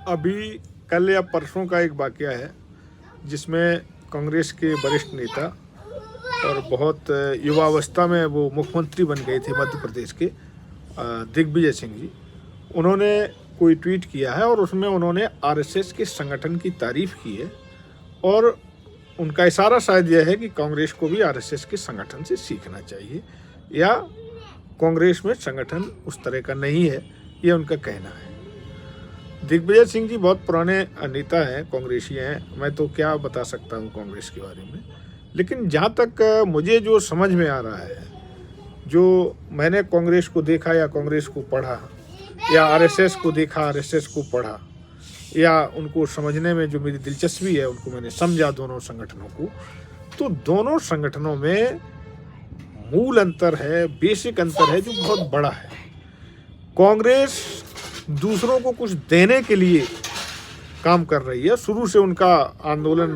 अभी कल या परसों का एक वाकया है जिसमें कांग्रेस के वरिष्ठ नेता और बहुत युवावस्था में वो मुख्यमंत्री बन गए थे मध्य प्रदेश के दिग्विजय सिंह जी। उन्होंने कोई ट्वीट किया है और उसमें उन्होंने आरएसएस के संगठन की तारीफ की है और उनका इशारा शायद यह है कि कांग्रेस को भी आरएसएस के संगठन से सीखना चाहिए या कांग्रेस में संगठन उस तरह का नहीं है, यह उनका कहना है। दिग्विजय सिंह जी बहुत पुराने नेता हैं, कांग्रेसी हैं। मैं तो क्या बता सकता हूं कांग्रेस के बारे में, लेकिन जहां तक मुझे जो समझ में आ रहा है, जो मैंने कांग्रेस को देखा या कांग्रेस को पढ़ा या आरएसएस को देखा, आरएसएस को पढ़ा या उनको समझने में जो मेरी दिलचस्पी है, उनको मैंने समझा दोनों संगठनों को, तो दोनों संगठनों में मूल अंतर है, बेसिक अंतर है जो बहुत बड़ा है। कांग्रेस दूसरों को कुछ देने के लिए काम कर रही है। शुरू से उनका आंदोलन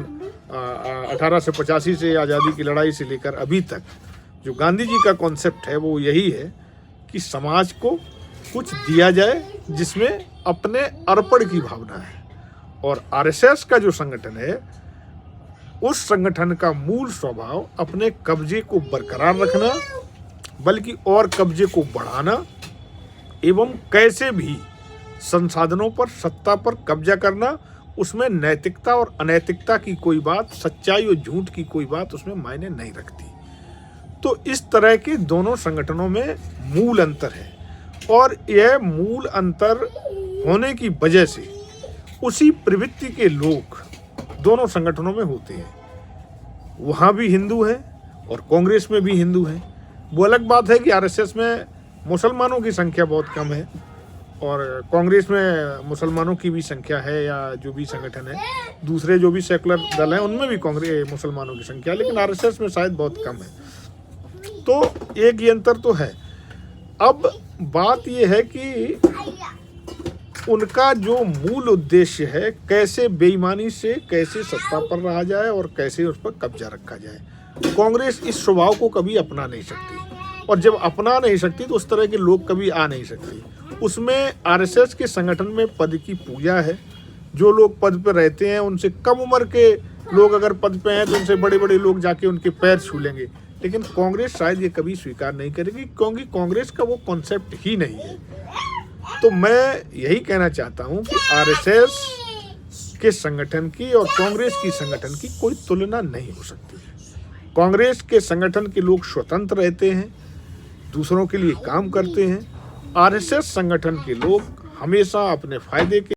1885 से आज़ादी की लड़ाई से लेकर अभी तक जो गांधी जी का कॉन्सेप्ट है वो यही है कि समाज को कुछ दिया जाए जिसमें अपने अर्पण की भावना है। और आरएसएस का जो संगठन है, उस संगठन का मूल स्वभाव अपने कब्जे को बरकरार रखना, बल्कि और कब्जे को बढ़ाना एवं कैसे भी संसाधनों पर, सत्ता पर कब्जा करना। उसमें नैतिकता और अनैतिकता की कोई बात, सच्चाई और झूठ की कोई बात उसमें मायने नहीं रखती। तो इस तरह के दोनों संगठनों में मूल अंतर है और यह मूल अंतर होने की वजह से उसी प्रवृत्ति के लोग दोनों संगठनों में होते हैं। वहाँ भी हिंदू हैं और कांग्रेस में भी हिंदू हैं। वो अलग बात है कि आरएसएस में मुसलमानों की संख्या बहुत कम है और कांग्रेस में मुसलमानों की भी संख्या है, या जो भी संगठन है, दूसरे जो भी सेकुलर दल हैं उनमें भी कांग्रेस मुसलमानों की संख्या, लेकिन आरएसएस में शायद बहुत कम है। तो एक ये अंतर तो है। अब बात ये है कि उनका जो मूल उद्देश्य है, कैसे बेईमानी से कैसे सत्ता पर रहा जाए और कैसे उस पर कब्जा रखा जाए। कांग्रेस इस स्वभाव को कभी अपना नहीं सकती और जब अपना नहीं सकती तो उस तरह के लोग कभी आ नहीं सकते। उसमें आरएसएस के संगठन में पद की पूजा है। जो लोग पद पर रहते हैं उनसे कम उम्र के लोग अगर पद पे हैं तो उनसे बड़े बड़े लोग जाके उनके पैर छू लेंगे, लेकिन कांग्रेस शायद ये कभी स्वीकार नहीं करेगी क्योंकि कांग्रेस का वो कॉन्सेप्ट ही नहीं है। तो मैं यही कहना चाहता हूँ कि आरएसएस के संगठन की और कांग्रेस की संगठन की कोई तुलना नहीं हो सकती है। कांग्रेस के संगठन के लोग स्वतंत्र रहते हैं, दूसरों के लिए काम करते हैं। आरएसएस संगठन के लोग हमेशा अपने फायदे के